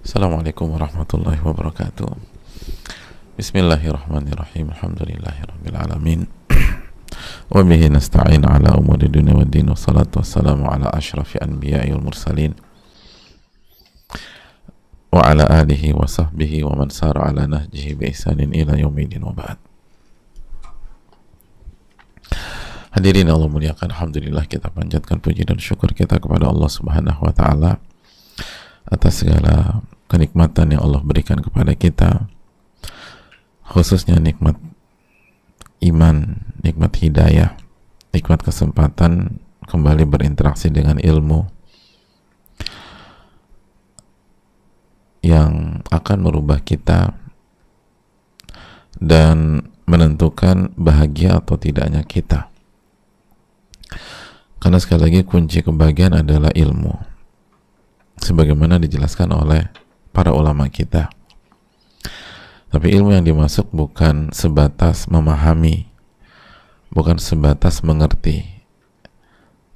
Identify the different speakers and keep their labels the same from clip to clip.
Speaker 1: Assalamualaikum warahmatullahi wabarakatuh. Bismillahirrahmanirrahim. Alhamdulillahirabbil alamin. Wa bihi nasta'in ala umuri dunya waddin. Wassalatu wassalamu ala asyrafil anbiya'i wal mursalin wa ala alihi wa sahbihi wa man sara ala nahjihi bi ihsanin ila yaumil wa ba'd. Hadirin Allah muliakan, alhamdulillah kita panjatkan puji dan syukur kita kepada Allah Subhanahu wa taala atas segala kenikmatan yang Allah berikan kepada kita, khususnya nikmat iman, nikmat hidayah, nikmat kesempatan kembali berinteraksi dengan ilmu yang akan merubah kita dan menentukan bahagia atau tidaknya kita. Karena sekali lagi kunci kebahagiaan adalah ilmu, sebagaimana dijelaskan oleh para ulama kita. Tapi ilmu yang dimaksud bukan sebatas memahami, bukan sebatas mengerti.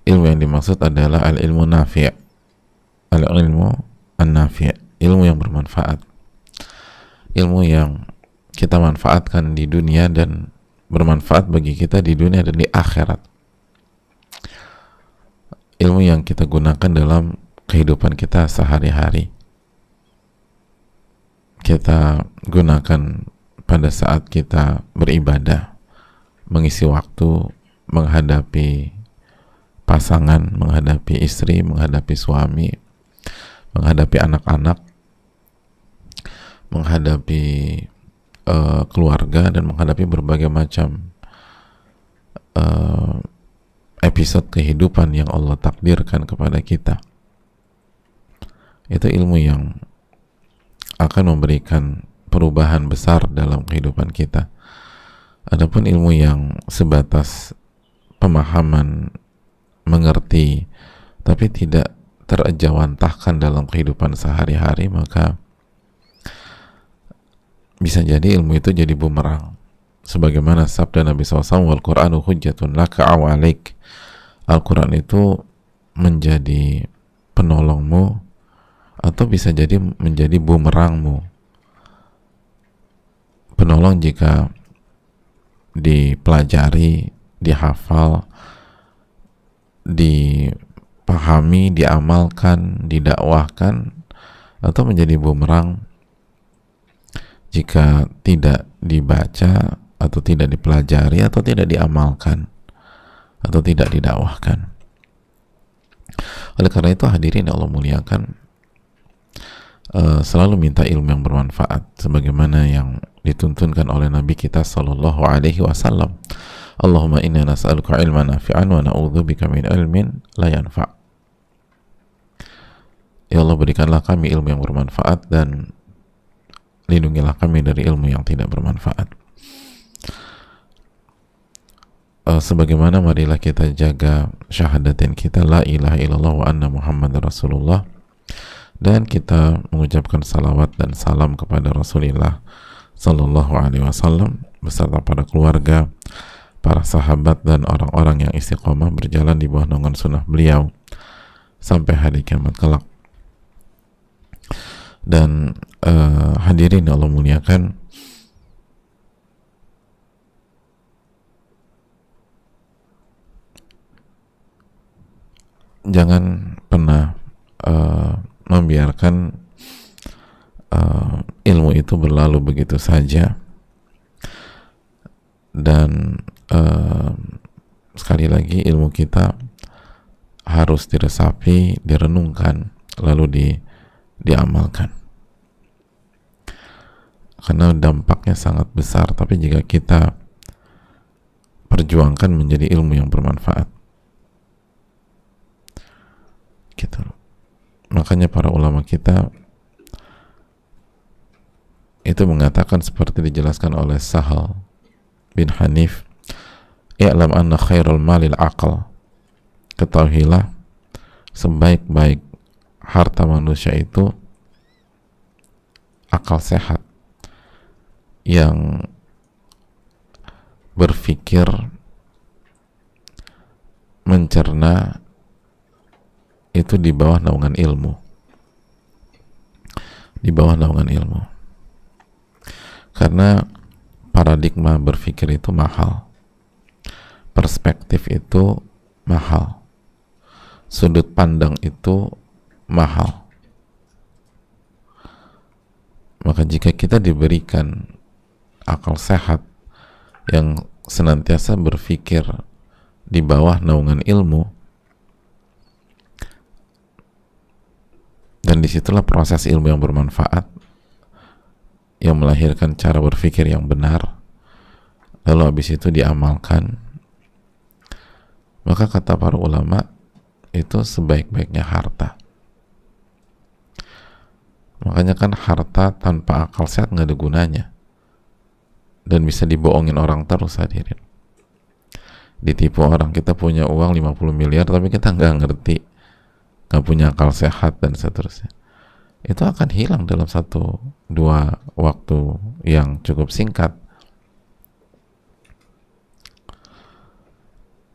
Speaker 1: Ilmu yang dimaksud adalah al-ilmu nafi', al-ilmu an-nafi', ilmu yang bermanfaat, ilmu yang kita manfaatkan di dunia dan bermanfaat bagi kita di dunia dan di akhirat. Ilmu yang kita gunakan dalam kehidupan kita sehari-hari, kita gunakan pada saat kita beribadah, mengisi waktu, menghadapi pasangan, menghadapi istri, menghadapi suami, menghadapi anak-anak, menghadapi keluarga, dan menghadapi berbagai macam episode kehidupan yang Allah takdirkan kepada kita. Itu ilmu yang akan memberikan perubahan besar dalam kehidupan kita. Adapun ilmu yang sebatas pemahaman, mengerti, tapi tidak terejawantahkan dalam kehidupan sehari-hari, maka bisa jadi ilmu itu jadi bumerang. Sebagaimana sabda Nabi SAW, wal Qur'anu hujjatun laka aw alaik. Al-Quran itu menjadi penolongmu atau bisa jadi menjadi bumerangmu. Penolong jika dipelajari, dihafal, dipahami, diamalkan, didakwahkan, atau menjadi bumerang jika tidak dibaca atau tidak dipelajari atau tidak diamalkan atau tidak didakwahkan. Oleh karena itu, hadirin yang Allah muliakan, selalu minta ilmu yang bermanfaat sebagaimana yang dituntunkan oleh Nabi kita sallallahu alaihi wasallam. Allahumma inna nas'aluka ilman nafi'an wa na'udzubika min ilmin la yanfa'. Ya Allah, berikanlah kami ilmu yang bermanfaat dan lindungilah kami dari ilmu yang tidak bermanfaat. Sebagaimana marilah kita jaga syahadatin kita, la ilaha illallah wa anna muhammadar rasulullah, dan kita mengucapkan salawat dan salam kepada Rasulullah sallallahu alaihi wasallam beserta para keluarga, para sahabat, dan orang-orang yang istiqomah berjalan di bawah naungan sunnah beliau sampai hari kiamat kelak. Dan hadirin Allah muliakan, jangan pernah membiarkan ilmu itu berlalu begitu saja. Dan sekali lagi, ilmu kita harus diresapi, direnungkan, lalu diamalkan, karena dampaknya sangat besar. Tapi jika kita perjuangkan menjadi ilmu yang bermanfaat gitu. Makanya para ulama kita itu mengatakan seperti dijelaskan oleh Sahal bin Hanif, i'lam anna khairul malil aqal, ketahuilah sebaik-baik harta manusia itu akal sehat yang berpikir, mencerna itu di bawah naungan ilmu. di bawah naungan ilmu. Karena paradigma berpikir itu mahal, perspektif itu mahal, sudut pandang itu mahal. Maka jika kita diberikan akal sehat yang senantiasa berpikir di bawah naungan ilmu, dan disitulah proses ilmu yang bermanfaat, yang melahirkan cara berpikir yang benar, lalu habis itu diamalkan, maka kata para ulama itu sebaik-baiknya harta. Makanya kan harta tanpa akal sehat nggak ada gunanya, dan bisa dibohongin orang terus, hadirin. Ditipu orang, kita punya uang 50 miliar tapi kita nggak ngerti, nggak punya akal sehat dan seterusnya. Itu akan hilang dalam 1-2 waktu yang cukup singkat.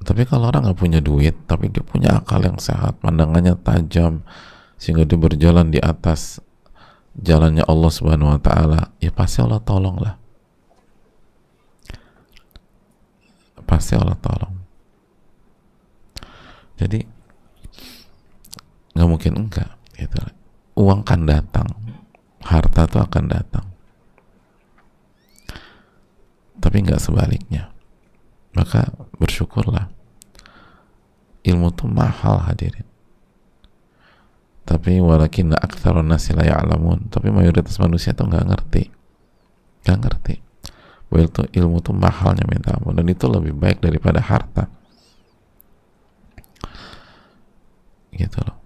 Speaker 1: Tapi kalau orang nggak punya duit tapi dia punya akal yang sehat, pandangannya tajam, sehingga dia berjalan di atas jalannya Allah Subhanahu wa Ta'ala, ya pasti Allah tolong lah, pasti Allah tolong. Jadi nggak mungkin enggak gitu. Uang kan datang, harta tuh akan datang, tapi nggak sebaliknya. Maka bersyukurlah, ilmu tuh mahal, hadirin. Tapi walakinna aktsarun nasi la ya'lamun, tapi mayoritas manusia tuh nggak ngerti bahwa itu ilmu tuh mahalnya minta ampun, dan itu lebih baik daripada harta, gitu loh.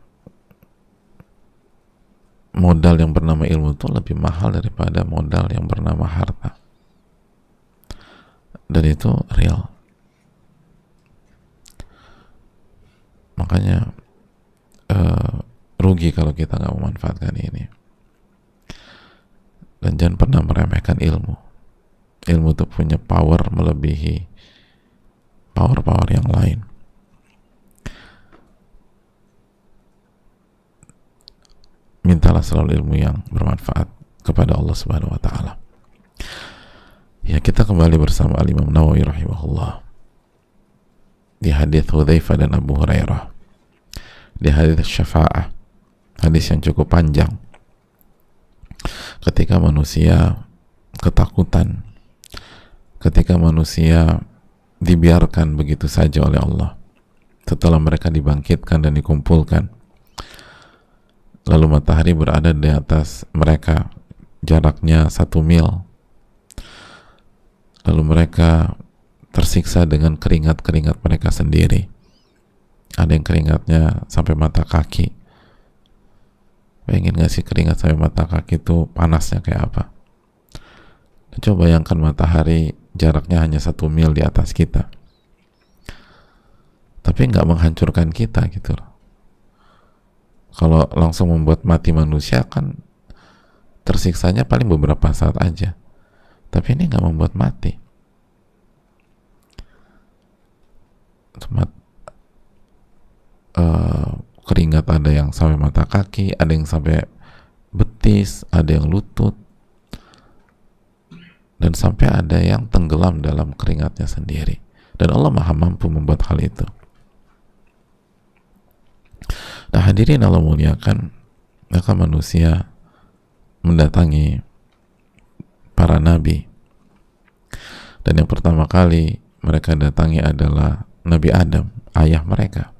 Speaker 1: Modal yang bernama ilmu itu lebih mahal daripada modal yang bernama harta, dan itu real. Makanya rugi kalau kita nggak memanfaatkan ini. Dan jangan pernah meremehkan ilmu. Ilmu itu punya power melebihi power-power yang lain. Mintalah selalu ilmu yang bermanfaat kepada Allah Subhanahu wa Ta'ala. Ya, kita kembali bersama Al-Imam Nawawi rahimahullah di hadits Hudzaifah dan Abu Hurairah, di hadits syafa'ah, hadis yang cukup panjang, ketika manusia ketakutan, ketika manusia dibiarkan begitu saja oleh Allah setelah mereka dibangkitkan dan dikumpulkan, lalu matahari berada di atas mereka, jaraknya 1 mil, lalu mereka tersiksa dengan keringat-keringat mereka sendiri. Ada yang keringatnya sampai mata kaki. Pengen gak sih keringat sampai mata kaki itu panasnya kayak apa? Coba bayangkan matahari jaraknya hanya 1 mil di atas kita, tapi nggak menghancurkan kita gitu loh. Kalau langsung membuat mati manusia kan tersiksanya paling beberapa saat aja, tapi ini nggak membuat mati. Keringat ada yang sampai mata kaki, ada yang sampai betis, ada yang lutut, dan sampai ada yang tenggelam dalam keringatnya sendiri. Dan Allah Maha mampu membuat hal itu. Nah, hadirin Allah muliakan, maka manusia mendatangi para nabi, dan yang pertama kali mereka datangi adalah Nabi Adam, ayah mereka.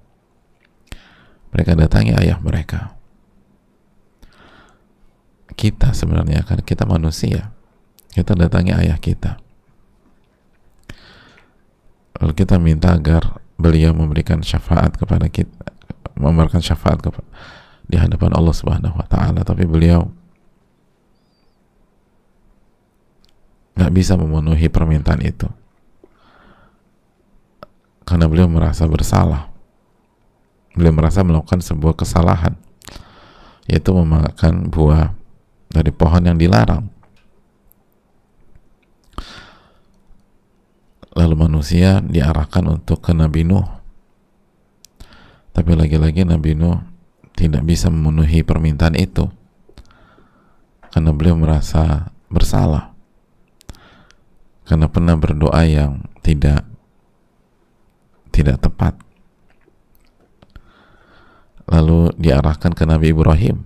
Speaker 1: Mereka datangi ayah mereka. Kita sebenarnya, kan kita manusia, kita datangi ayah kita, lalu kita minta agar beliau memberikan syafaat kepada kita, memberikan syafaat di hadapan Allah Subhanahu wa Ta'ala, tapi beliau nggak bisa memenuhi permintaan itu karena beliau merasa bersalah. Beliau merasa melakukan sebuah kesalahan, yaitu memakan buah dari pohon yang dilarang. Lalu manusia diarahkan untuk ke Nabi Nuh, tapi lagi-lagi Nabi Nuh tidak bisa memenuhi permintaan itu. karena beliau merasa bersalah karena pernah berdoa yang tidak tepat, lalu diarahkan ke Nabi Ibrahim,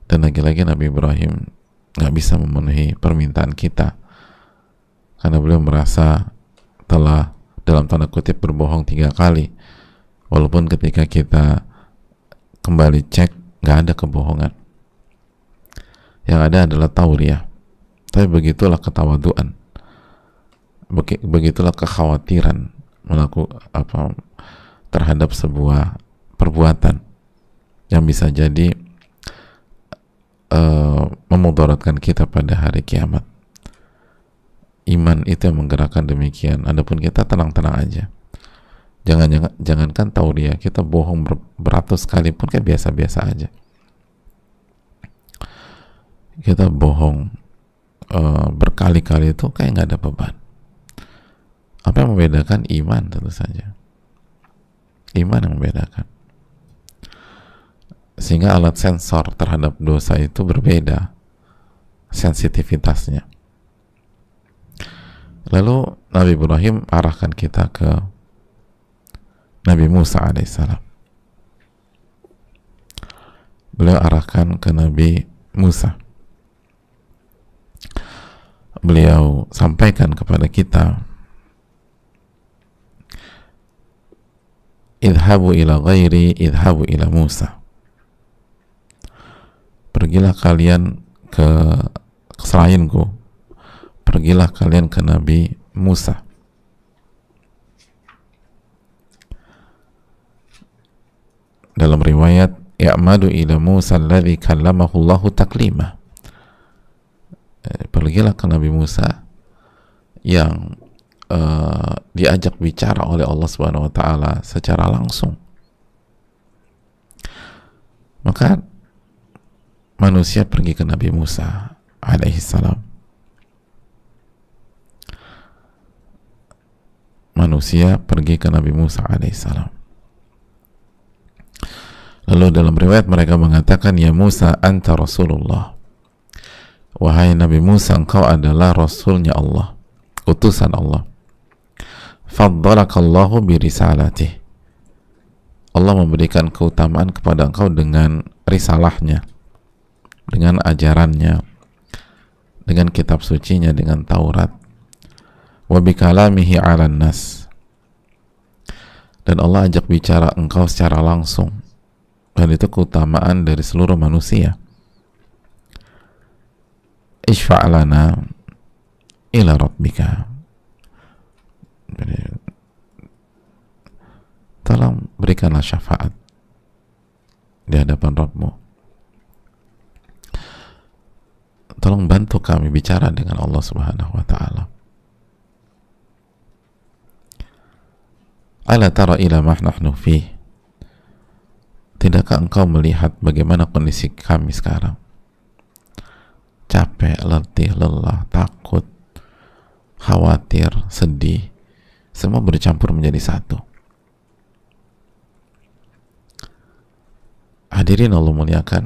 Speaker 1: dan lagi-lagi Nabi Ibrahim nggak bisa memenuhi permintaan kita karena beliau merasa telah dalam tanda kutip berbohong 3 kali, walaupun ketika kita kembali cek nggak ada kebohongan, yang ada adalah tauriah. Tapi begitulah ketawaduan, begitulah kekhawatiran terhadap sebuah perbuatan yang bisa jadi memudaratkan kita pada hari kiamat. Iman itu yang menggerakkan demikian. Adapun kita tenang-tenang aja. Jangankan tauriah, kita bohong beratus kali pun kayak biasa-biasa aja. Kita bohong berkali-kali itu kayak nggak ada beban. Apa yang membedakan? Iman, tentu saja. Iman yang membedakan. Sehingga alat sensor terhadap dosa itu berbeda sensitivitasnya. Lalu Nabi Ibrahim arahkan kita ke Nabi Musa alaihissalam. Beliau arahkan ke Nabi Musa. Beliau sampaikan kepada kita, idhabu ila ghairi idhabu ila Musa. Pergilah kalian ke selainku, pergilah kalian ke Nabi Musa. Dalam riwayat, ya'madu ila Musa alladhi kallamahu Allahu taklima. Pergilah ke Nabi Musa yang diajak bicara oleh Allah Subhanahu wa taala secara langsung. Maka manusia pergi ke Nabi Musa alaihissalam. Manusia pergi ke Nabi Musa alaihissalam. Lalu dalam riwayat mereka mengatakan, ya Musa anta Rasulullah. Wahai Nabi Musa, engkau adalah Rasulnya Allah, utusan Allah. Faddalakallahu birisalatih. Allah memberikan keutamaan kepada engkau dengan risalahnya, dengan ajarannya, dengan kitab sucinya, dengan Taurat. Wa bikalamihi 'alan nas. Dan Allah ajak bicara engkau secara langsung. Dan itu keutamaan dari seluruh manusia. Ishfa'lana ila rabbika. Jadi, tolong berikanlah syafaat di hadapan Rabbmu. Tolong bantu kami bicara dengan Allah Subhanahu wa ta'ala. Ala tara ila ma nahnu fih. Tidakkah engkau melihat bagaimana kondisi kami sekarang? Capek, letih, lelah, takut, khawatir, sedih, semua bercampur menjadi satu. Hadirin Allah muliakan,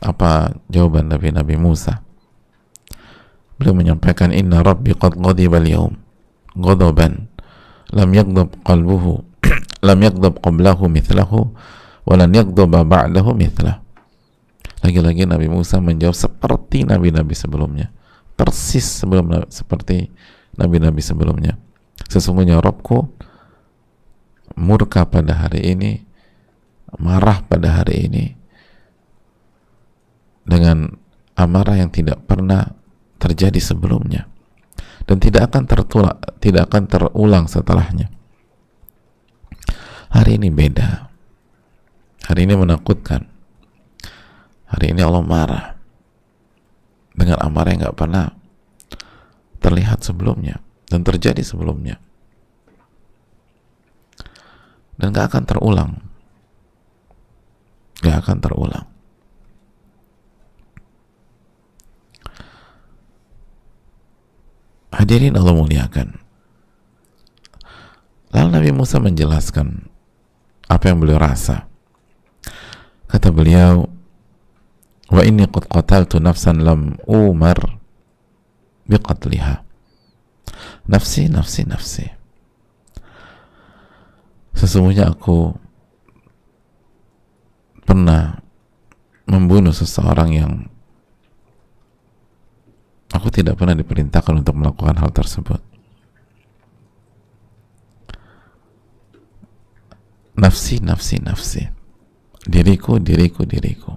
Speaker 1: apa jawaban Nabi Musa? Beliau menyampaikan, inna rabbi qad ghadiba al-yawm ghadaban lam yaghdab qalbuhu lam yaghdab qablahu mithlahu wa lan yaghdaba ba'dahu mithlahu. Lagi-lagi Nabi Musa menjawab seperti nabi-nabi sebelumnya, persis seperti nabi-nabi sebelumnya. Sesungguhnya Rabbku murka pada hari ini, marah pada hari ini dengan amarah yang tidak pernah terjadi sebelumnya dan tidak akan terulang setelahnya. Hari ini beda. Hari ini menakutkan. Hari ini Allah marah dengan amarah yang gak pernah terlihat sebelumnya dan terjadi sebelumnya, dan gak akan terulang. Gak akan terulang. Hadirin Allah muliakan. Lalu Nabi Musa menjelaskan apa yang beliau rasa. Kata beliau, wa inni qad qataltu nafsan lam umar biqatliha. Nafsi, nafsi, nafsi. Sesungguhnya aku pernah membunuh seseorang yang aku tidak pernah diperintahkan untuk melakukan hal tersebut. Nafsi, nafsi, nafsi. Diriku, diriku, diriku.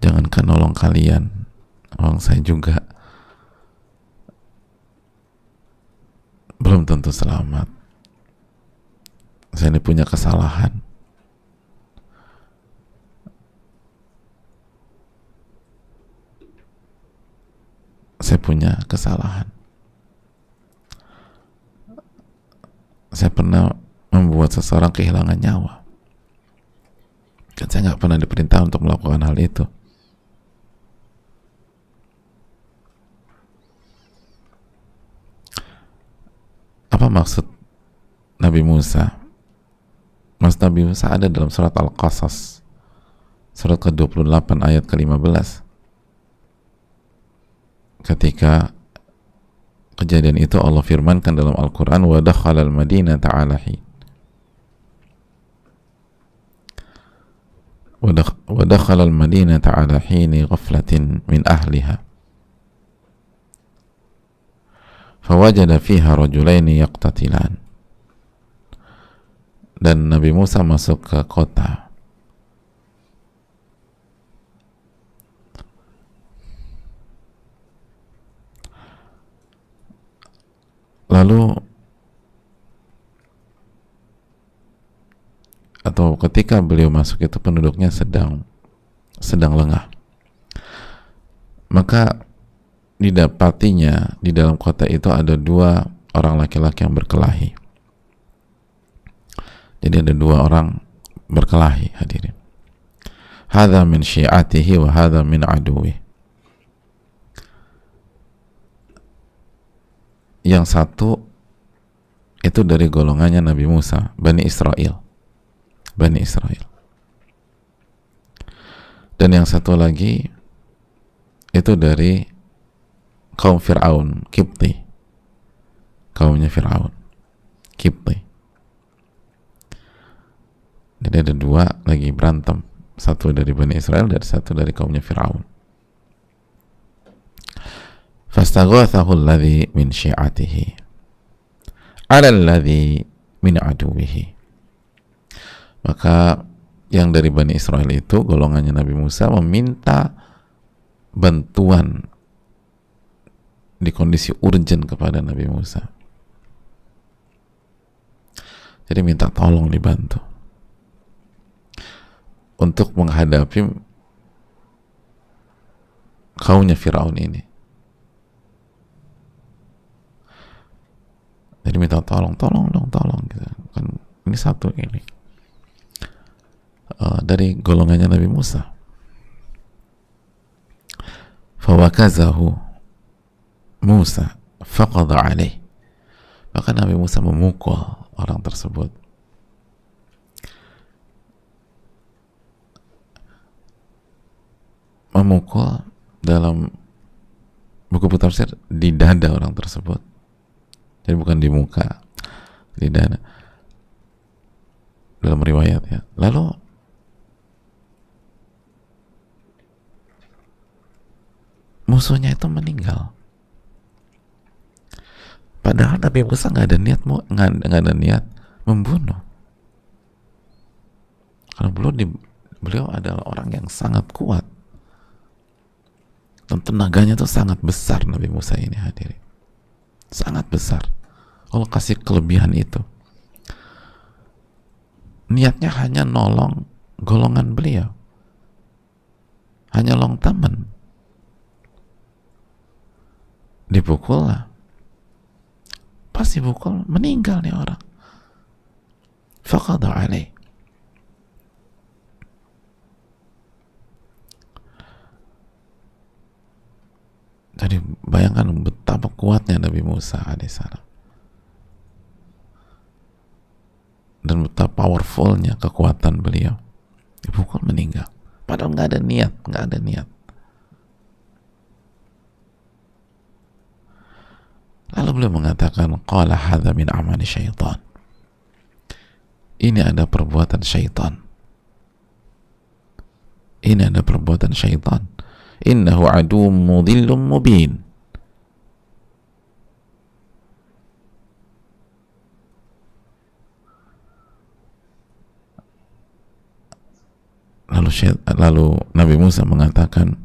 Speaker 1: Jangankan nolong kalian, nolong saya juga belum tentu selamat. Saya ini punya kesalahan. Saya punya kesalahan. Saya pernah membuat seseorang kehilangan nyawa. Dan saya nggak pernah diperintah untuk melakukan hal itu. Apa maksud Nabi Musa? Maksud Nabi Musa ada dalam surat Al-Qasas, surat ke-28 ayat ke-15. Ketika kejadian itu Allah firmankan dalam Al-Quran, wa dakhala al-madinata ala hin, wa dakhala al-madinata ala hini ghaflatin min ahliha fawajada fiha rajulaini yaqtatilan. Dan Nabi Musa masuk ke kota, lalu atau ketika beliau masuk itu penduduknya sedang lengah, maka didapatinya di dalam kota itu ada dua orang laki-laki yang berkelahi. Jadi ada dua orang berkelahi, hadirin. Hadza min syi'atihi wa hadza min aduwi. Yang satu itu dari golongannya Nabi Musa, Bani Israel. Bani Israel. Dan yang satu lagi itu dari kaum Fir'aun, Kipti. Kaumnya Fir'aun, Kipti. Jadi ada dua lagi berantem, satu dari Bani Israel dan satu dari kaumnya Fir'aun. Fastaghathahu alladhi min syi'atihi 'ala alladhi min aduwihi. Maka yang dari Bani Israel itu, golongannya Nabi Musa, meminta bantuan di kondisi urgent kepada Nabi Musa. Jadi minta tolong dibantu untuk menghadapi kaumnya Firaun ini. Jadi minta tolong gitu. Kan ini satu ini dari golongannya Nabi Musa. Fawakazahu Musa faqadha alaih. Maka Nabi Musa memukul orang tersebut. Memukul dalam buku tafsir di dada orang tersebut. Jadi bukan di muka, di dada. Dalam riwayat ya. Lalu musuhnya itu meninggal. Padahal Nabi Musa nggak ada niat membunuh. Karena beliau adalah orang yang sangat kuat. Dan tenaganya itu sangat besar Nabi Musa ini, hadirin. Sangat besar. Allah kasih kelebihan itu. Niatnya hanya nolong golongan beliau. Hanya nolong teman. Dipukul lah. Pas dipukul, meninggal nih orang. Faqadha alaih. Jadi bayangkan betapa kuatnya Nabi Musa alaihissalam dan betapa powerfulnya kekuatan beliau. Dipukul meninggal, padahal nggak ada niat, nggak ada niat. Lalu beliau mengatakan, qala hadza min amali syaitan. Ini ada perbuatan syaitan. Ini ada perbuatan syaitan. Innahu aduwwun mudhillun mubin. Lalu Nabi Musa mengatakan,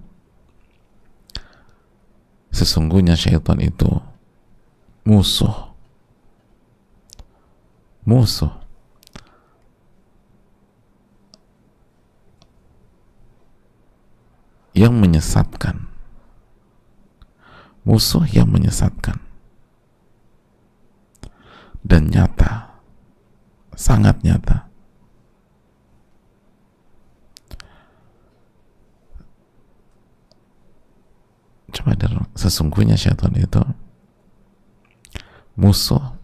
Speaker 1: sesungguhnya syaitan itu musuh yang menyesatkan, musuh yang menyesatkan, dan nyata, sangat nyata. Coba sesungguhnya syaitan itu musuh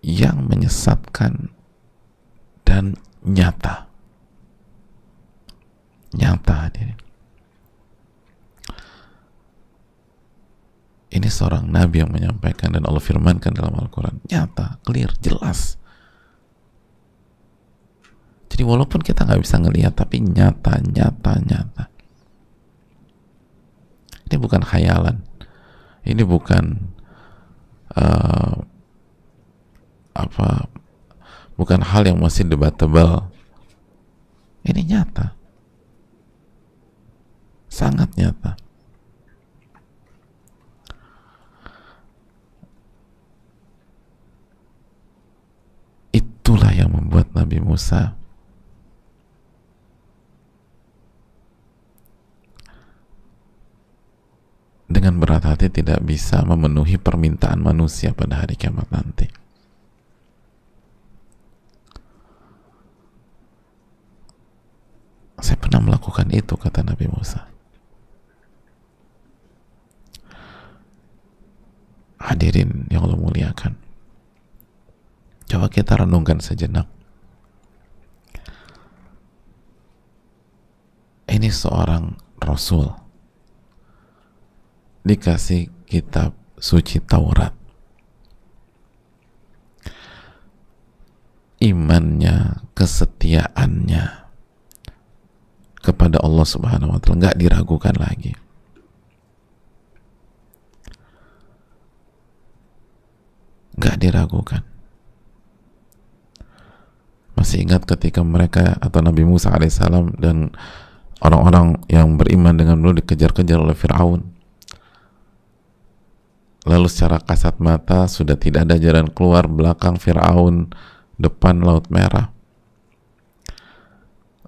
Speaker 1: yang menyesatkan dan nyata hadirin. Ini seorang nabi yang menyampaikan dan Allah firmankan dalam Al-Quran, nyata, clear, jelas. Jadi walaupun kita nggak bisa ngelihat, tapi nyata. Ini bukan khayalan, ini bukan bukan hal yang masih debatable. Ini nyata, sangat nyata. Itulah yang membuat Nabi Musa dengan berat hati tidak bisa memenuhi permintaan manusia pada hari kiamat nanti. Saya pernah melakukan itu, kata Nabi Musa. Hadirin yang Allah muliakan, coba kita renungkan sejenak. Ini seorang Rasul dikasih kitab suci Taurat, imannya, kesetiaannya kepada Allah Subhanahu wa Ta'ala nggak diragukan lagi. Nggak diragukan. Masih ingat ketika mereka atau Nabi Musa alaihissalam dan orang-orang yang beriman dengan beliau dikejar-kejar oleh Fir'aun. Lalu secara kasat mata sudah tidak ada jalan keluar, belakang Fir'aun, depan Laut Merah.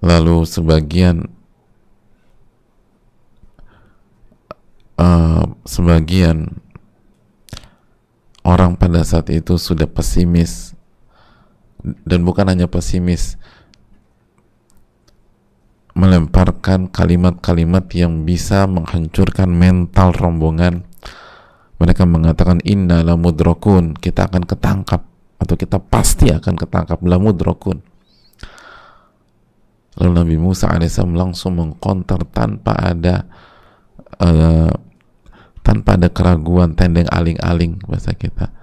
Speaker 1: Lalu sebagian orang pada saat itu sudah pesimis, dan bukan hanya pesimis, melemparkan kalimat-kalimat yang bisa menghancurkan mental rombongan. Mereka mengatakan inna lamudrakun, kita akan ketangkap, atau kita pasti akan ketangkap, lamudrakun. Lalu Nabi Musa alaihissalam langsung mengkonter tanpa ada keraguan, tendeng aling-aling bahasa kita.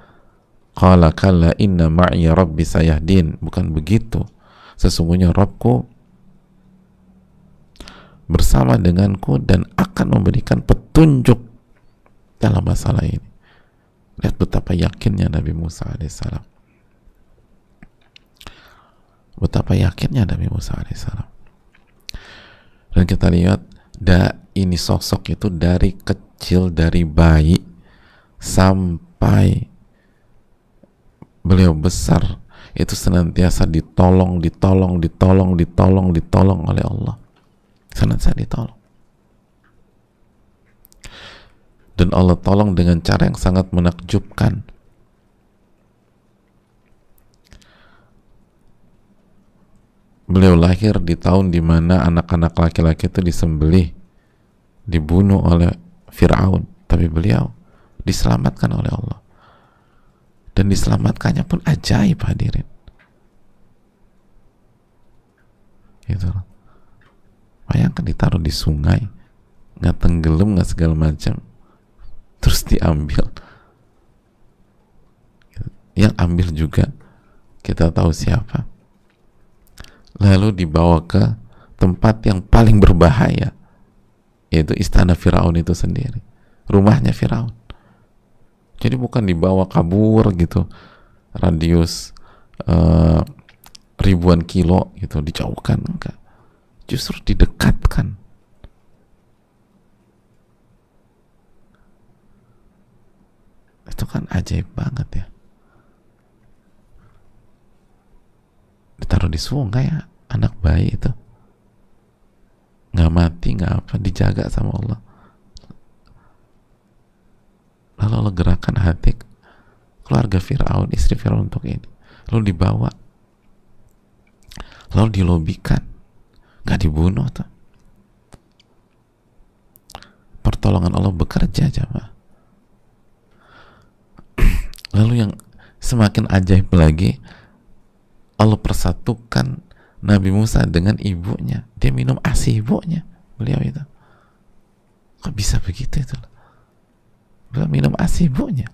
Speaker 1: Qala kalla inna ma'iya rabbi sayahdin. Bukan begitu, sesungguhnya Rabbku bersama denganku dan akan memberikan petunjuk dalam masalah ini. Lihat betapa yakinnya Nabi Musa alaihissalam. Betapa yakinnya Nabi Musa alaihissalam. Dan kita lihat ini sosok itu dari kecil, dari bayi sampai beliau besar, itu senantiasa ditolong oleh Allah. Senantiasa ditolong. Dan Allah tolong dengan cara yang sangat menakjubkan. Beliau lahir di tahun di mana anak-anak laki-laki itu disembelih, dibunuh oleh Fir'aun, tapi beliau diselamatkan oleh Allah. Dan diselamatkannya pun ajaib, hadirin. gitu loh. Bayangkan ditaruh di sungai, nggak tenggelam, nggak segala macam, terus diambil. Yang ambil juga kita tahu siapa. Lalu dibawa ke tempat yang paling berbahaya, yaitu istana Firaun itu sendiri, rumahnya Firaun. Jadi bukan dibawa kabur gitu, radius ribuan kilo gitu, dijauhkan, enggak, justru didekatkan. Itu kan ajaib banget ya. Ditaruh di sungai ya, anak bayi itu nggak mati, nggak apa, dijaga sama Allah. Lalu Allah gerakan hati keluarga Firaun, istri Firaun untuk ini, lalu dibawa, lalu dilobikan, nggak dibunuh tuh. Pertolongan Allah bekerja, jamaah. Lalu yang semakin ajaib lagi, Allah persatukan Nabi Musa dengan ibunya. Dia minum ASI ibunya, beliau itu. Kok bisa begitu itu? Beliau minum ASI ibunya.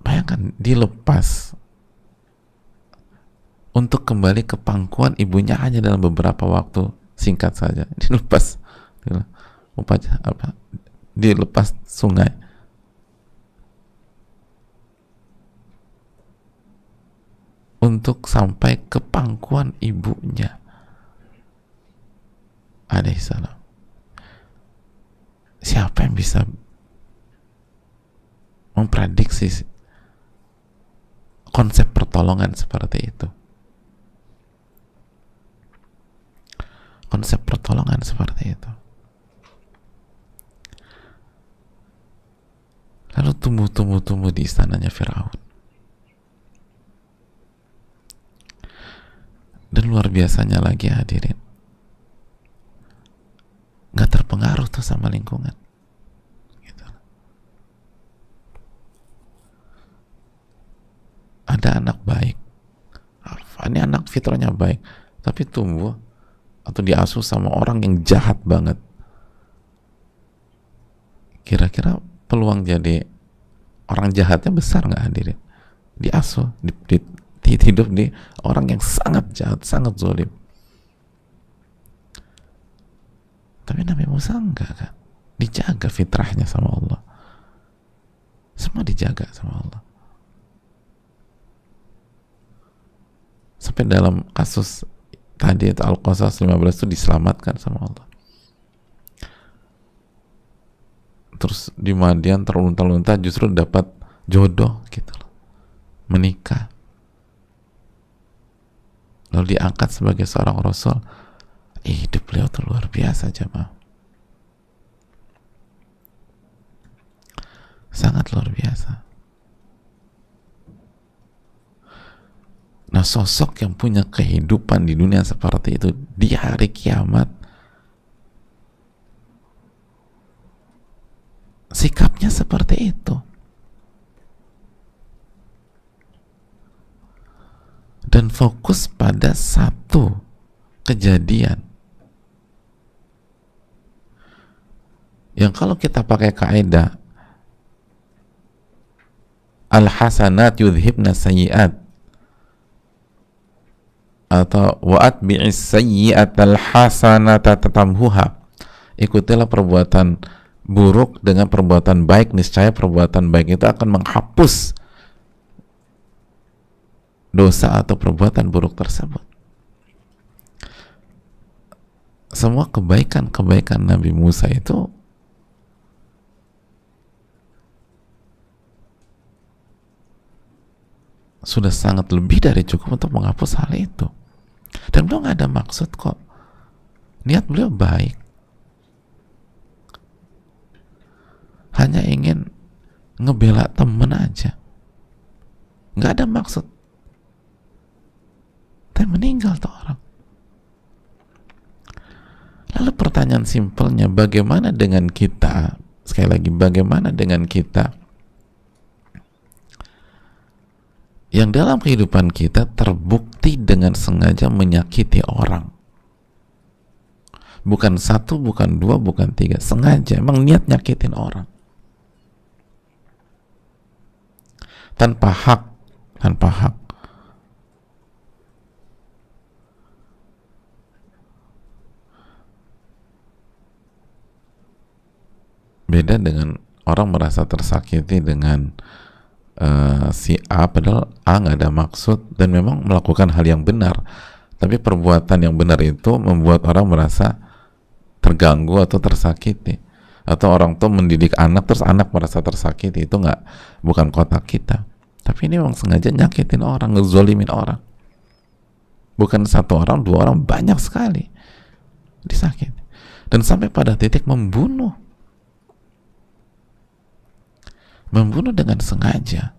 Speaker 1: Bayangkan, dilepas untuk kembali ke pangkuan ibunya hanya dalam beberapa waktu singkat saja. Dilepas, dilepas sungai untuk sampai ke pangkuan ibunya alaihissalam. Siapa yang bisa memprediksi konsep pertolongan seperti itu? Konsep pertolongan seperti itu. Lalu tumbuh di istananya Firaun. Dan luar biasanya lagi, hadirin, nggak terpengaruh tuh sama lingkungan gitu. Ada anak baik, ini anak fitrahnya baik, tapi tumbuh atau diasuh sama orang yang jahat banget. Kira-kira peluang jadi orang jahatnya besar nggak, hadirin? Diasuh, hidup di orang yang sangat jahat, sangat zalim. Tapi Nabi Musa enggak kan? Dijaga fitrahnya sama Allah. Semua dijaga sama Allah. Sampai dalam kasus tadi itu Al-Qasas 15 itu diselamatkan sama Allah. Terus di Madian terlunta-lunta justru dapat jodoh gitu loh, menikah, lalu diangkat sebagai seorang rasul. Hidup beliau tuh luar biasa, jemaah, sangat luar biasa. Nah, sosok yang punya kehidupan di dunia seperti itu di hari kiamat, sikapnya seperti itu. Dan fokus pada satu kejadian yang kalau kita pakai kaidah al-hasanat yudhibna sayyiat atau wa'at bi'is sayyi'atal hasanata tatamhuha, ikutilah perbuatan buruk dengan perbuatan baik, niscaya perbuatan baik itu akan menghapus dosa atau perbuatan buruk tersebut. Semua kebaikan-kebaikan Nabi Musa itu sudah sangat lebih dari cukup untuk menghapus hal itu. Dan beliau nggak ada maksud kok. Niat beliau baik. Hanya ingin ngebela temen aja. Nggak ada maksud. Tapi meninggal tuh orang. Lalu pertanyaan simpelnya, bagaimana dengan kita? Sekali lagi, bagaimana dengan kita yang dalam kehidupan kita terbukti dengan sengaja menyakiti orang. Bukan satu, bukan dua, bukan tiga, sengaja, emang niat nyakitin orang. Tanpa hak, tanpa hak. Beda dengan orang merasa tersakiti dengan si A, padahal A nggak ada maksud dan memang melakukan hal yang benar, tapi perbuatan yang benar itu membuat orang merasa terganggu atau tersakiti. Atau orang tua mendidik anak terus anak merasa tersakiti, itu bukan kotak kita. Tapi ini memang sengaja nyakitin orang, ngezolimin orang. Bukan satu orang, dua orang, banyak sekali disakiti. Dan sampai pada titik membunuh dengan sengaja.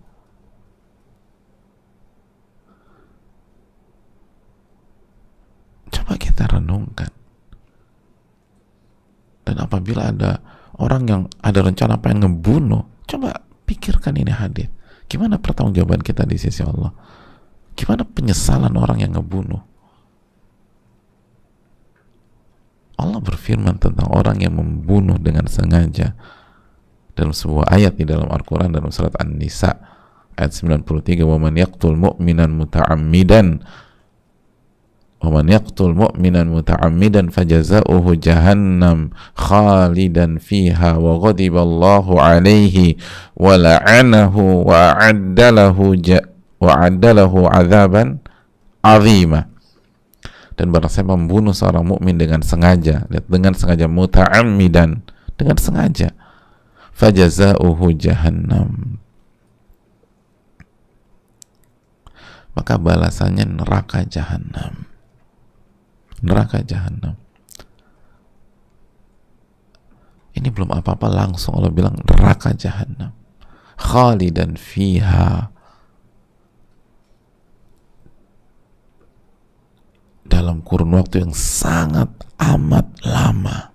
Speaker 1: Coba kita renungkan. Dan apabila ada orang yang ada rencana pengen ngebunuh, coba pikirkan ini hadis. Gimana pertanggungjawaban kita di sisi Allah? Gimana penyesalan orang yang ngebunuh? Allah berfirman tentang orang yang membunuh dengan sengaja dalam sebuah ayat di dalam Al-Quran, dalam surat An-Nisa ayat 93, وَمَنْ يَقْتُلْ مُؤْمِنًا مُتَعَمِّدًا فَجَزَاؤُهُ جَهَنَّمْ خَالِدًا فِيهَا وَغَضِبَ اللَّهُ عَلَيْهِ وَلَعَنَهُ وَأَعَدَّ لَهُ عَذَابًا عَظِيمًا. Dan barang siapa membunuh seorang mukmin dengan sengaja, muta'ammidan, dengan sengaja, fajaza'uhu jahannam, maka balasannya neraka jahanam. Neraka jahanam. Ini belum apa-apa langsung Allah bilang neraka jahanam. Khalidan fiha, dalam kurun waktu yang sangat amat lama.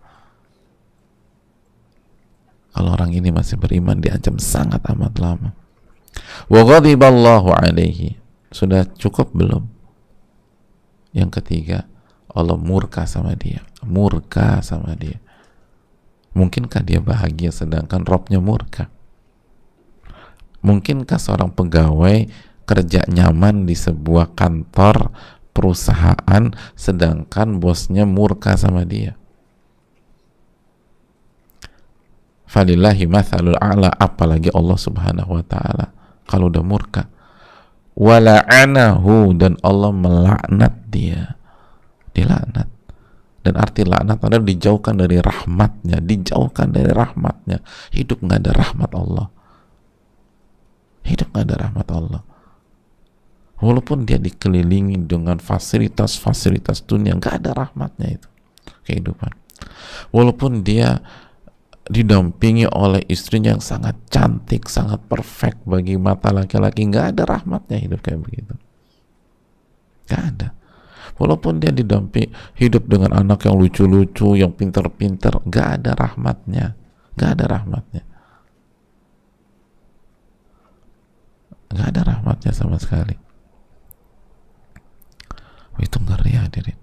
Speaker 1: Kalau orang ini masih beriman, diancam sangat amat lama. Wa ghadiballahu alaihi, sudah cukup belum? Yang ketiga, Allah murka sama dia. Murka sama dia. Mungkinkah dia bahagia sedangkan Robnya murka? Mungkinkah seorang pegawai kerja nyaman di sebuah kantor perusahaan sedangkan bosnya murka sama dia? Falillahi mathalul a'la, apalagi Allah subhanahu wa ta'ala kalau udah murka. Wala'anahu, dan Allah melaknat dia. Dilaknat. Dan arti laknat adalah dijauhkan dari rahmatnya, dijauhkan dari rahmatnya. Hidup nggak ada rahmat Allah. Hidup nggak ada rahmat Allah. Walaupun dia dikelilingi dengan fasilitas-fasilitas dunia, nggak ada rahmatnya itu kehidupan. Walaupun dia didampingi oleh istrinya yang sangat cantik, sangat perfect bagi mata laki-laki, nggak ada rahmatnya hidup kayak begitu. Nggak ada. Walaupun dia hidup dengan anak yang lucu-lucu, yang pinter-pinter, nggak ada rahmatnya. Nggak ada rahmatnya. Nggak ada rahmatnya sama sekali. Itu ngeri hadirin.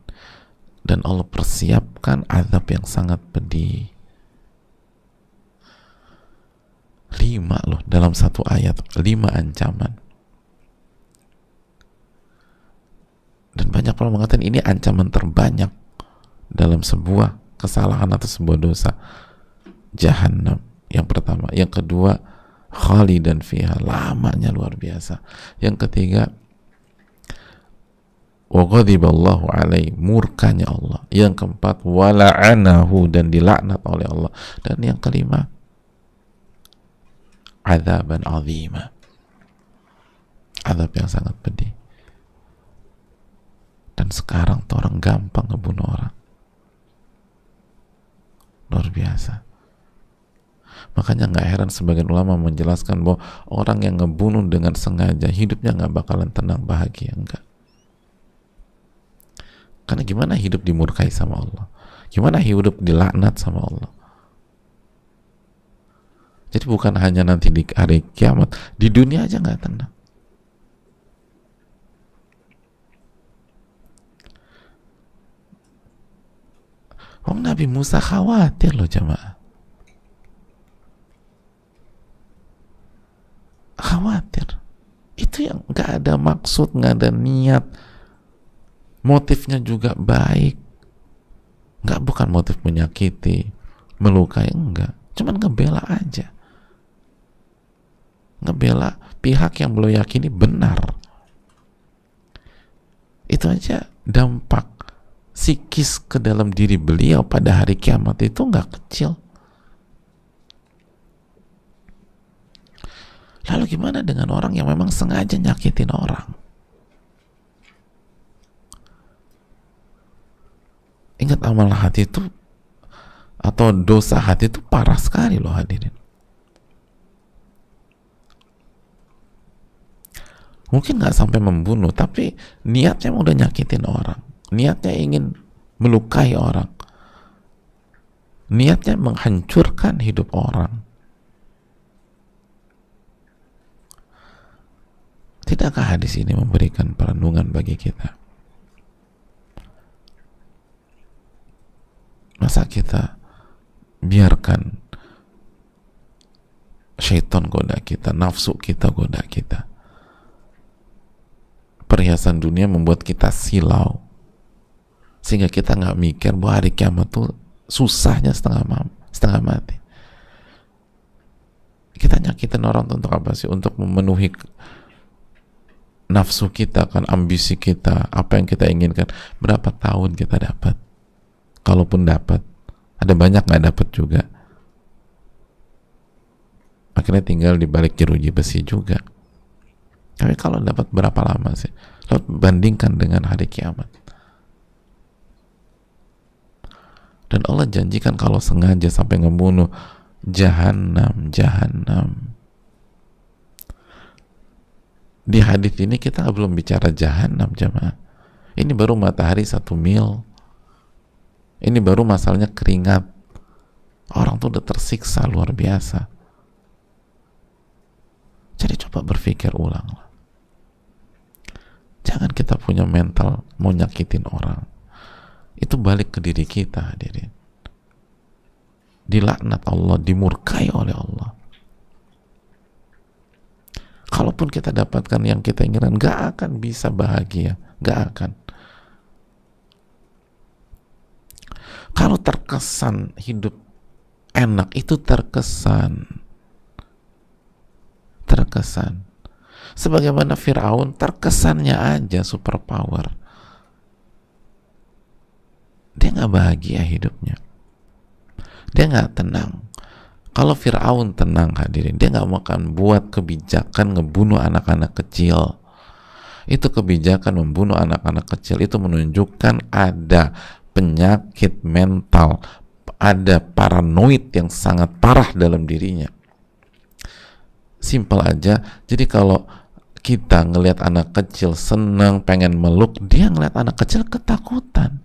Speaker 1: Dan Allah persiapkan azab yang sangat pedih. 5 loh dalam satu ayat, 5 ancaman. Dan banyak orang mengatakan ini ancaman terbanyak dalam sebuah kesalahan atau sebuah dosa. Jahannam yang pertama, yang kedua khalidan fiha, lamanya luar biasa. Yang ketiga wa ghadiballahu alaihi, murkanya Allah. Yang keempat wala'anahu, dan dilaknat oleh Allah. Dan yang kelima azaban azima, azab yang sangat pedih. Dan sekarang tuh orang gampang ngebunuh orang, luar biasa. Makanya nggak heran sebagian ulama menjelaskan bahwa orang yang ngebunuh dengan sengaja hidupnya nggak bakalan tenang, bahagia, enggak. Karena gimana hidup dimurkai sama Allah, gimana hidup dilaknat sama Allah. Jadi bukan hanya nanti di hari kiamat, di dunia aja nggak tenang. Wong Nabi Musa khawatir loh jamaah, khawatir. Itu yang nggak ada maksud, nggak ada niat, motifnya juga baik, nggak, bukan motif menyakiti, melukai, enggak, cuman ngebela aja, ngebela pihak yang beliau yakini benar. Itu aja dampak psikis ke dalam diri beliau pada hari kiamat itu nggak kecil. Lalu gimana dengan orang yang memang sengaja nyakitin orang? Ingat, amal hati itu atau dosa hati itu parah sekali loh hadirin. Mungkin nggak sampai membunuh, tapi niatnya udah nyakitin orang, niatnya ingin melukai orang, niatnya menghancurkan hidup orang. Tidakkah hadis ini memberikan perenungan bagi kita? Masa kita biarkan syaitan goda kita, nafsu kita goda kita, perhiasan dunia membuat kita silau, sehingga kita nggak mikir bahwa hari kiamat tuh susahnya setengah mati. Kita nyakitin orang tuh untuk apa sih? Untuk memenuhi nafsu kita kan, ambisi kita, apa yang kita inginkan. Berapa tahun kita dapat? Kalaupun dapat, ada banyak nggak dapat juga. Akhirnya tinggal di balik jeruji besi juga. Tapi kalau dapat, berapa lama sih? Lalu bandingkan dengan hari kiamat. Dan Allah janjikan kalau sengaja sampai ngebunuh, jahanam. Di hadis ini kita belum bicara jahanam jamaah. Ini baru matahari 1 mil. Ini baru masalahnya keringat. Orang tuh udah tersiksa luar biasa. Jadi coba berpikir ulang. Jangan kita punya mental mau nyakitin orang. Itu balik ke diri kita hadirin. Dilaknat Allah, dimurkai oleh Allah. Kalaupun kita dapatkan yang kita inginkan, gak akan bisa bahagia, gak akan. Kalau terkesan hidup enak, itu terkesan. Sebagaimana Fir'aun, terkesannya aja super power. Dia gak bahagia hidupnya. Dia gak tenang. Kalau Fir'aun tenang hadirin, dia gak akan buat kebijakan ngebunuh anak-anak kecil. Itu kebijakan membunuh anak-anak kecil, itu menunjukkan ada penyakit mental, ada paranoid yang sangat parah dalam dirinya. Simpel aja. Jadi kalau kita ngelihat anak kecil senang, pengen meluk, dia ngelihat anak kecil ketakutan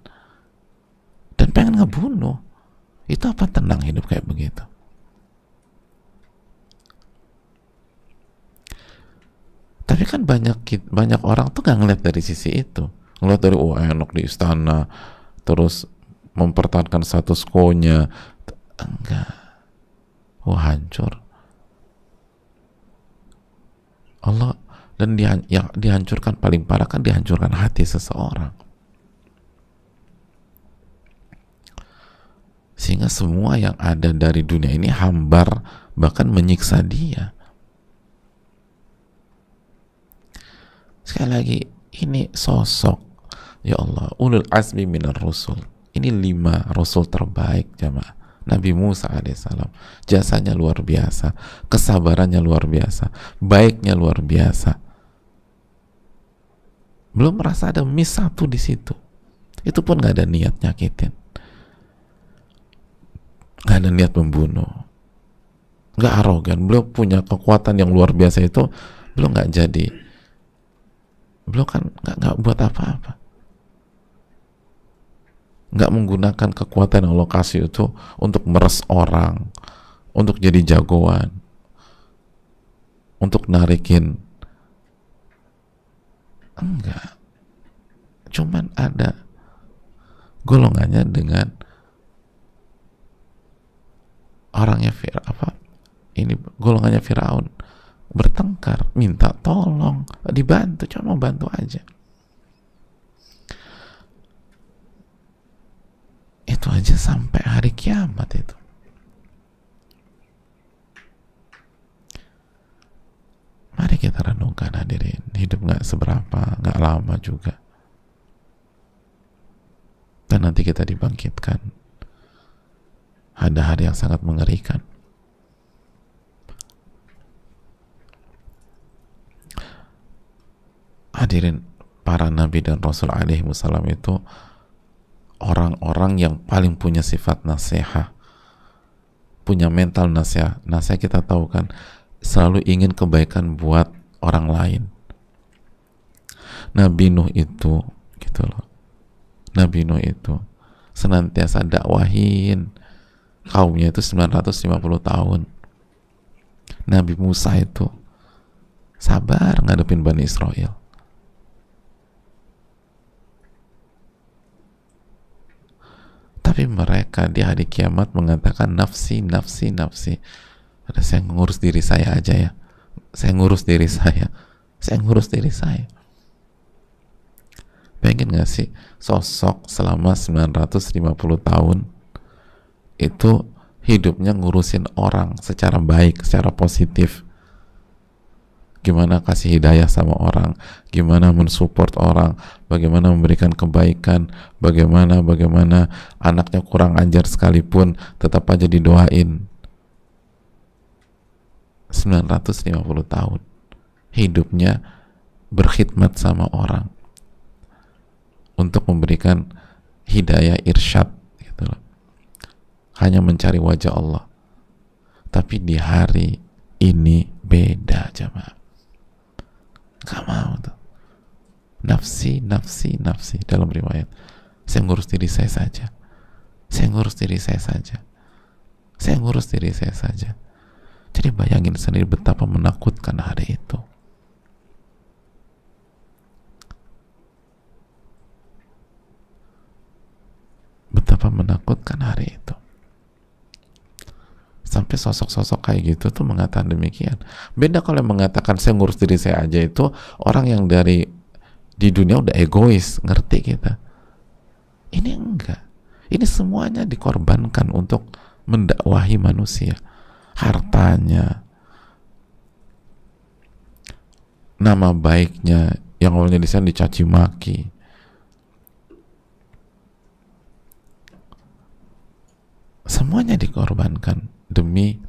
Speaker 1: dan pengen ngebunuh. Itu apa tenang hidup kayak begitu? Tapi kan banyak orang tuh gak ngeliat dari sisi itu, ngeliat dari enak di istana, terus mempertahankan status quo-nya. Enggak, hancur Allah. Dan yang dihancurkan paling parah kan dihancurkan hati seseorang, sehingga semua yang ada dari dunia ini hambar, bahkan menyiksa dia. Sekali lagi, ini sosok, ya Allah, ulul azmi minar rusul. Ini 5 rasul terbaik jamaah. Nabi Musa alaihissalam, jasanya luar biasa, kesabarannya luar biasa, baiknya luar biasa. Belum merasa ada miss satu di situ. Itu pun gak ada niat nyakitin, gak ada niat membunuh, gak arogan. Beliau punya kekuatan yang luar biasa itu, beliau gak jadi. Beliau kan nggak buat apa-apa, nggak menggunakan kekuatan yang Allah kasih itu untuk meres orang, untuk jadi jagoan, untuk narikin. Enggak, cuman ada golongannya dengan orangnya ini golongannya Firaun bertengkar, minta tolong, dibantu, cuma mau bantu aja. Itu aja sampai hari kiamat itu. Mari kita renungkan hadirin, hidup nggak seberapa, nggak lama juga, dan nanti kita dibangkitkan. Ada hari yang sangat mengerikan. Hadirin, para nabi dan rasul alaihi wasallam itu orang-orang yang paling punya sifat nasihat, punya mental nasihat. Nasihat kita tahu kan, selalu ingin kebaikan buat orang lain. Nabi Nuh itu gitu loh. Nabi Nuh itu senantiasa dakwahin kaumnya itu 950 tahun. Nabi Musa itu sabar ngadepin Bani Israel. Tapi mereka di hari kiamat mengatakan nafsi, nafsi, nafsi. Ada, saya ngurus diri saya aja ya. Saya ngurus diri saya. Saya ngurus diri saya. Pengen gak sih sosok selama 950 tahun itu hidupnya ngurusin orang secara baik, secara positif. Gimana kasih hidayah sama orang, gimana mensupport orang, bagaimana memberikan kebaikan, bagaimana anaknya kurang ajar sekalipun tetap aja didoain. 950 tahun hidupnya berkhidmat sama orang untuk memberikan hidayah, irsyad gitu loh. Hanya mencari wajah Allah. Tapi di hari ini beda, jemaah. Gak mau tuh. Nafsi, nafsi, nafsi. Dalam riwayat, saya ngurus diri saya saja. Saya ngurus diri saya saja. Saya ngurus diri saya saja. Jadi bayangin sendiri betapa menakutkan hari itu. Betapa menakutkan hari itu. Sampai sosok-sosok kayak gitu tuh mengatakan demikian. Beda kalau yang mengatakan saya ngurus diri saya aja, itu orang yang di dunia udah egois, ngerti kita. Ini enggak. Ini semuanya dikorbankan untuk mendakwahi manusia. Hartanya, nama baiknya yang awalnya di sana dicaci maki, semuanya dikorbankan demi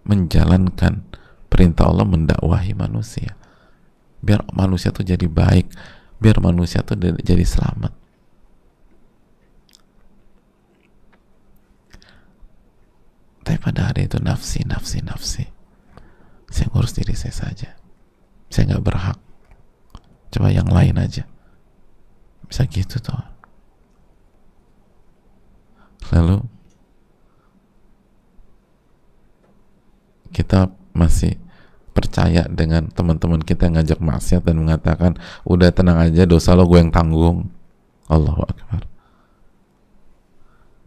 Speaker 1: menjalankan perintah Allah, mendakwahi manusia biar manusia tuh jadi baik, biar manusia tuh jadi selamat. Tapi pada hari itu nafsi, nafsi, nafsi. Saya ngurus diri saya saja, saya nggak berhak, coba yang lain aja. Bisa gitu tuh. Lalu kita masih percaya dengan teman-teman kita yang ngajak maksiat dan mengatakan udah tenang aja, dosa lo gue yang tanggung. Allahu Akbar.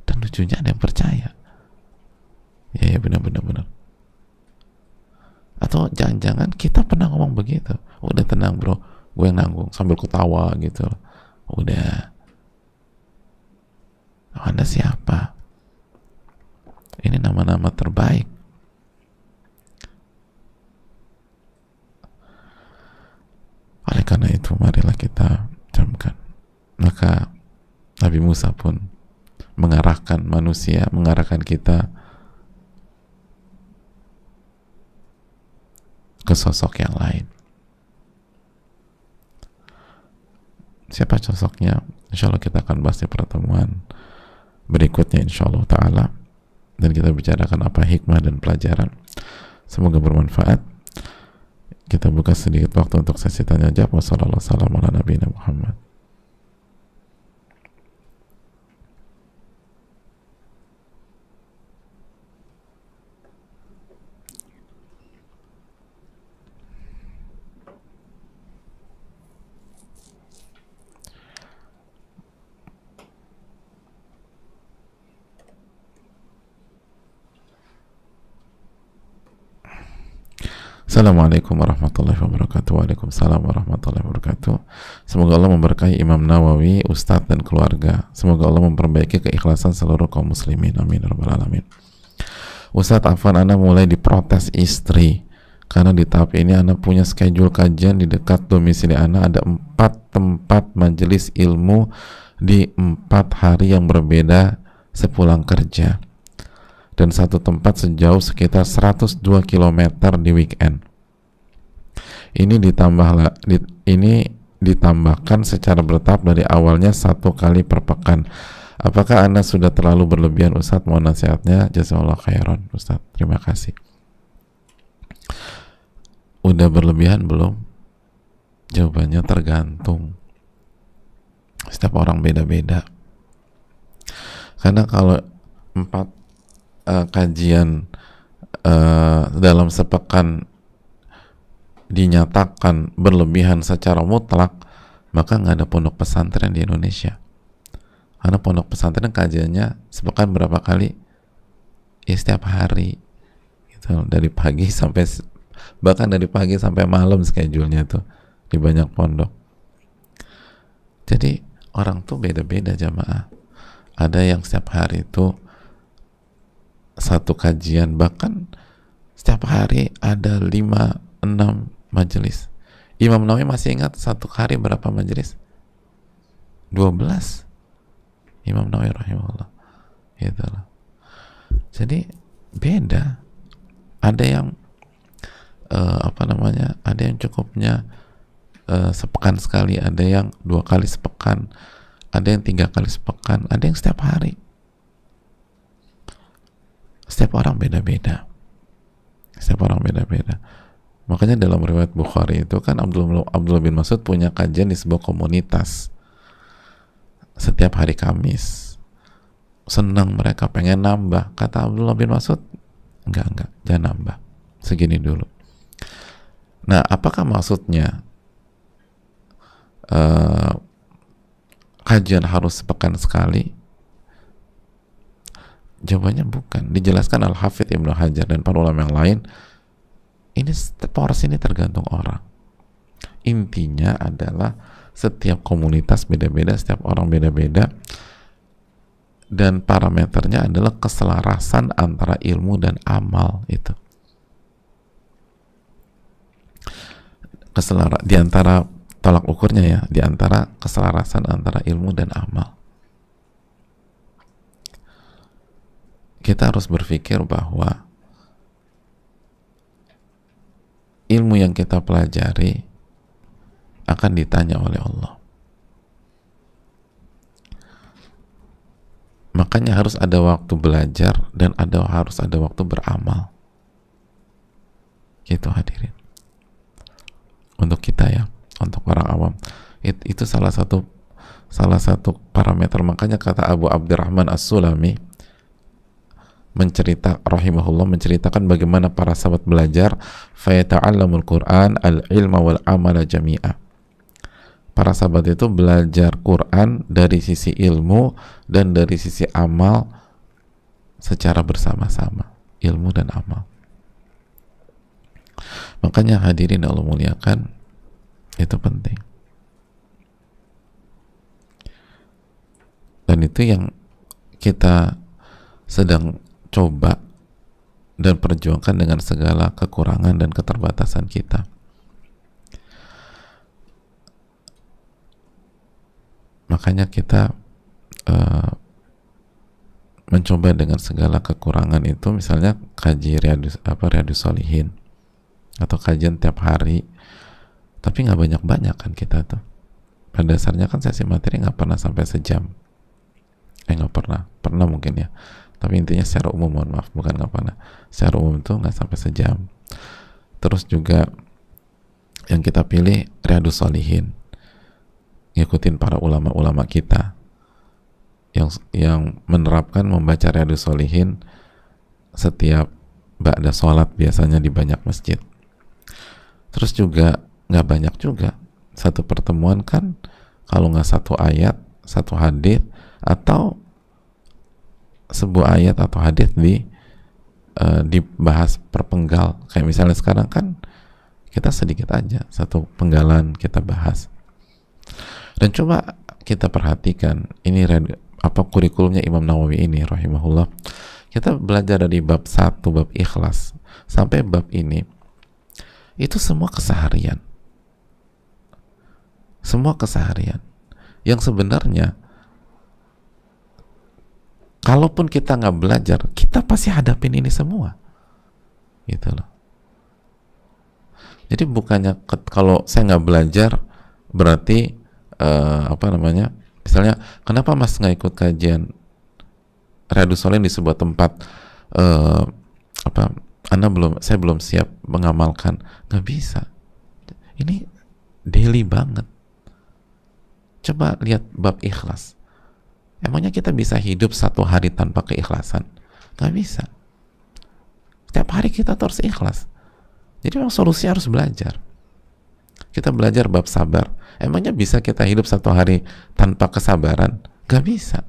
Speaker 1: Dan lucunya ada yang percaya. Ya benar. Atau jangan-jangan kita pernah ngomong begitu, udah tenang bro, gue yang nanggung, sambil ketawa gitu. Udah, Anda siapa? Ini nama-nama terbaik. Oleh karena itu marilah kita camkan. Maka Nabi Musa pun mengarahkan manusia, mengarahkan kita ke sosok yang lain. Siapa sosoknya? Insya Allah kita akan bahas di pertemuan berikutnya insya Allah ta'ala, dan kita bicarakan apa hikmah dan pelajaran. Semoga bermanfaat. Kita buka sedikit waktu untuk sesi tanya jawab. Wassalamualaikum warahmatullahi wabarakatuh. Assalamualaikum warahmatullahi wabarakatuh. Waalaikumsalam warahmatullahi wabarakatuh. Semoga Allah memberkahi Imam Nawawi, Ustadz dan keluarga. Semoga Allah memperbaiki keikhlasan seluruh kaum muslimin. Amin ya rabbal alamin. Ustadz, afwan, ana mulai diprotes istri karena di tahap ini ana punya schedule kajian di dekat domisili ana ada 4 tempat majelis ilmu di 4 hari yang berbeda sepulang kerja, dan satu tempat sejauh sekitar 102 km di weekend. Ini ditambahkan secara bertahap dari awalnya 1 kali per pekan. Apakah Anda sudah terlalu berlebihan, Ustadz? Mohon nasihatnya. Jazakallahu khairan, Ustadz. Terima kasih. Udah berlebihan belum? Jawabannya tergantung. Setiap orang beda-beda. Karena kalau 4 kajian dalam sepekan dinyatakan berlebihan secara mutlak, maka nggak ada pondok pesantren di Indonesia. Karena pondok pesantren kajiannya sepekan berapa kali? Ya setiap hari, gitu, dari pagi sampai bahkan dari pagi sampai malam schedule-nya tuh di banyak pondok. Jadi orang tuh beda-beda jamaah. Ada yang setiap hari itu 1 kajian, bahkan setiap hari ada 5-6 majelis. Imam Nawawi masih ingat 1 hari berapa majelis? 12. Imam Nawawi rahimahullah. Gitu loh. Jadi beda. Ada yang ada yang cukupnya sepekan sekali, ada yang 2 kali sepekan, ada yang 3 kali sepekan, ada yang setiap hari. Setiap orang beda-beda. Setiap orang beda-beda. Makanya dalam riwayat Bukhari itu kan Abdullah bin Mas'ud punya kajian di sebuah komunitas setiap hari Kamis. Senang mereka, pengen nambah. Kata Abdullah bin Mas'ud, enggak, jangan nambah. Segini dulu. Nah, apakah maksudnya kajian harus sepekan sekali? Jawabannya bukan. Dijelaskan Al-Hafidz Ibnu Hajar dan para ulama yang lain, ini porsi ini tergantung orang. Intinya adalah setiap komunitas beda-beda, setiap orang beda-beda, dan parameternya adalah keselarasan antara ilmu dan amal. Itu di antara tolak ukurnya ya, di antara keselarasan antara ilmu dan amal. Kita harus berpikir bahwa ilmu yang kita pelajari akan ditanya oleh Allah. Makanya harus ada waktu belajar dan harus ada waktu beramal. Gitu hadirin. Untuk kita ya, untuk orang awam. Itu salah satu parameter. Makanya kata Abu Abdurrahman As-Sulami menceritakan bagaimana para sahabat belajar, fayata'allamul Qur'an al-ilma wal amala jami'a. Para sahabat itu belajar Quran dari sisi ilmu dan dari sisi amal secara bersama-sama, ilmu dan amal. Makanya hadirin Allah muliakan, itu penting. Dan itu yang kita sedang coba dan perjuangkan dengan segala kekurangan dan keterbatasan kita. Makanya kita mencoba dengan segala kekurangan itu, misalnya kaji Riyadus Shalihin atau kajian tiap hari, tapi nggak banyak-banyak kan kita tuh. Pada dasarnya kan sesi materi nggak pernah sampai sejam. Nggak pernah mungkin ya. Tapi intinya secara umum, mohon maaf, bukan nggak pernah. Secara umum tuh nggak sampai sejam. Terus juga yang kita pilih Riyadus Shalihin, ngikutin para ulama-ulama kita yang menerapkan membaca Riyadus Shalihin setiap ba'da sholat, biasanya di banyak masjid. Terus juga nggak banyak juga, satu pertemuan kan kalau nggak 1 ayat, 1 hadis, atau sebuah ayat atau hadis dibahas perpenggal. Kayak misalnya sekarang kan kita sedikit aja, satu penggalan kita bahas. Dan coba kita perhatikan ini kurikulumnya Imam Nawawi ini rahimahullah. Kita belajar dari bab 1, bab ikhlas, sampai bab ini, itu semua keseharian. Semua keseharian yang sebenarnya kalaupun kita nggak belajar, kita pasti hadapin ini semua, gitu loh. Jadi bukannya kalau saya nggak belajar berarti misalnya kenapa Mas nggak ikut kajian Riyadhus Shalihin di sebuah tempat, saya belum siap mengamalkan. Nggak bisa. Ini daily banget. Coba lihat bab ikhlas. Emangnya kita bisa hidup satu hari tanpa keikhlasan? Nggak bisa. Setiap hari kita harus ikhlas. Jadi memang solusi harus belajar. Kita belajar bab sabar. Emangnya bisa kita hidup satu hari tanpa kesabaran? Nggak bisa.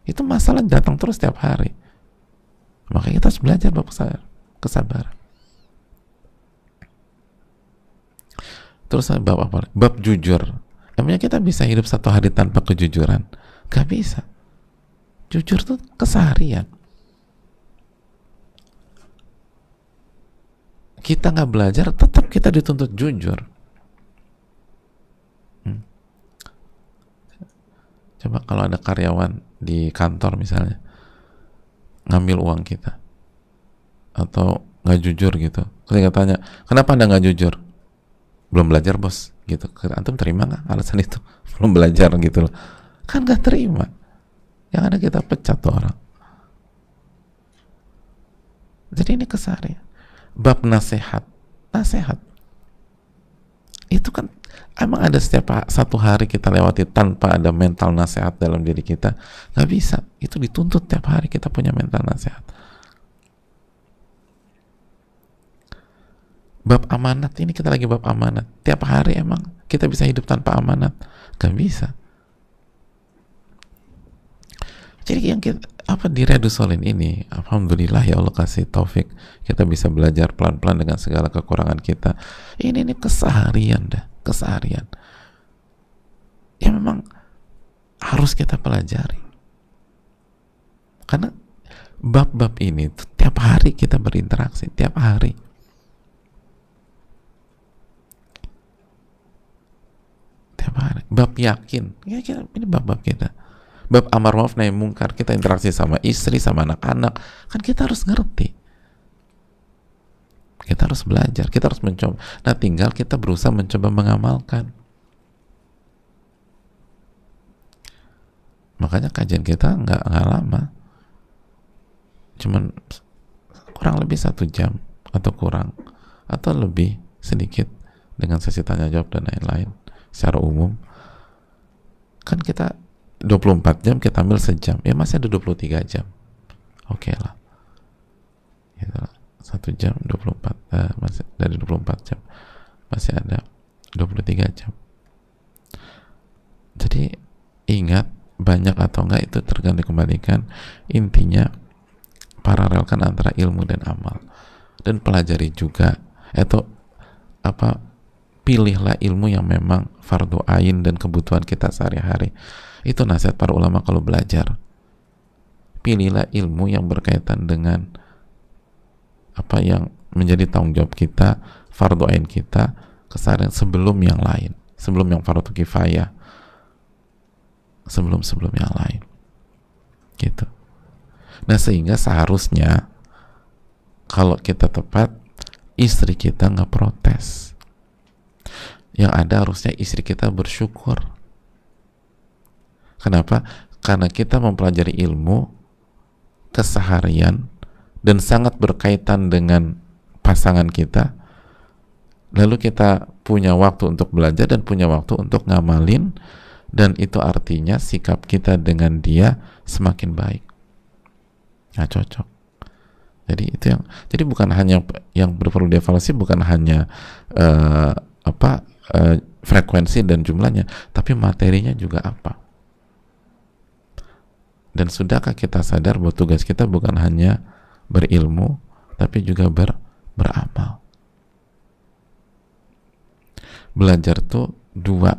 Speaker 1: Itu masalah datang terus setiap hari. Makanya kita harus belajar bab kesabaran. Terus bab apa? Bab jujur. Emangnya kita bisa hidup satu hari tanpa kejujuran? Gak bisa. Jujur tuh keseharian. Kita nggak belajar, tetap kita dituntut jujur. Coba kalau ada karyawan di kantor misalnya ngambil uang kita atau nggak jujur gitu, kita tanya, kenapa Anda nggak jujur? Belum belajar bos, gitu. Antum terima nggak alasan itu? Belum belajar gitu loh. Kan nggak terima. Yang ada kita pecat tuh orang. Jadi ini keseharian. Bab nasihat itu kan emang ada setiap satu hari kita lewati tanpa ada mental nasihat dalam diri kita? Nggak bisa. Itu dituntut tiap hari kita punya mental nasihat. Bab amanat, ini kita lagi bab amanat. Tiap hari emang kita bisa hidup tanpa amanat? Gak bisa. Jadi yang kita, di Riyadhus Shalihin ini, alhamdulillah ya Allah kasih taufik, kita bisa belajar pelan-pelan dengan segala kekurangan kita. Ini keseharian dah, keseharian. Ya memang harus kita pelajari. Karena bab-bab ini tuh, tiap hari kita berinteraksi, tiap hari. Bab yakin, ya ini bab-bab kita. Bab amar ma'ruf nahi mungkar, kita interaksi sama istri, sama anak-anak, kan kita harus ngerti. Kita harus belajar, kita harus mencoba. Nah, tinggal kita berusaha mencoba mengamalkan. Makanya kajian kita nggak lama, cuman kurang lebih 1 jam atau kurang, atau lebih sedikit dengan sesi tanya jawab dan lain-lain. Secara umum kan kita 24 jam, kita ambil sejam, ya masih ada 23 jam. Oke lah, gitu lah. 1 jam 24, masih dari 24 jam masih ada 23 jam. Jadi ingat, banyak atau enggak itu tergantung kembalikan. Intinya paralelkan antara ilmu dan amal, dan pelajari juga, atau pilihlah ilmu yang memang fardu ain dan kebutuhan kita sehari-hari. Itu nasihat para ulama kalau belajar. Pilihlah ilmu yang berkaitan dengan apa yang menjadi tanggung jawab kita, fardu ain kita keseharian, sebelum yang lain, sebelum yang fardu kifayah, sebelum yang lain, gitu. Nah, sehingga seharusnya kalau kita tepat, istri kita nggak protes. Yang ada harusnya istri kita bersyukur. Kenapa? Karena kita mempelajari ilmu keseharian dan sangat berkaitan dengan pasangan kita, lalu kita punya waktu untuk belajar dan punya waktu untuk ngamalin, dan itu artinya sikap kita dengan dia semakin baik. Nah, cocok. Jadi itu jadi bukan hanya yang perlu dievaluasi, bukan hanya frekuensi dan jumlahnya, tapi materinya juga apa. Dan sudahkah kita sadar bahwa tugas kita bukan hanya berilmu, tapi juga beramal. Belajar tuh dua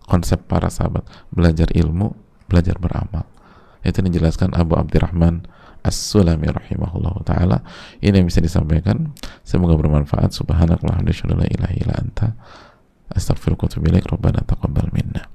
Speaker 1: konsep para sahabat, belajar ilmu, belajar beramal. Itu dijelaskan Abu Abdurrahman As-Sulami rahimahullah ta'ala. Ini yang bisa disampaikan, semoga bermanfaat. Subhanakallahumma wa bihamdika, la ilaha illa anta, astaghfiruka wa atubu ilaik. Rabbana taqabbal minna.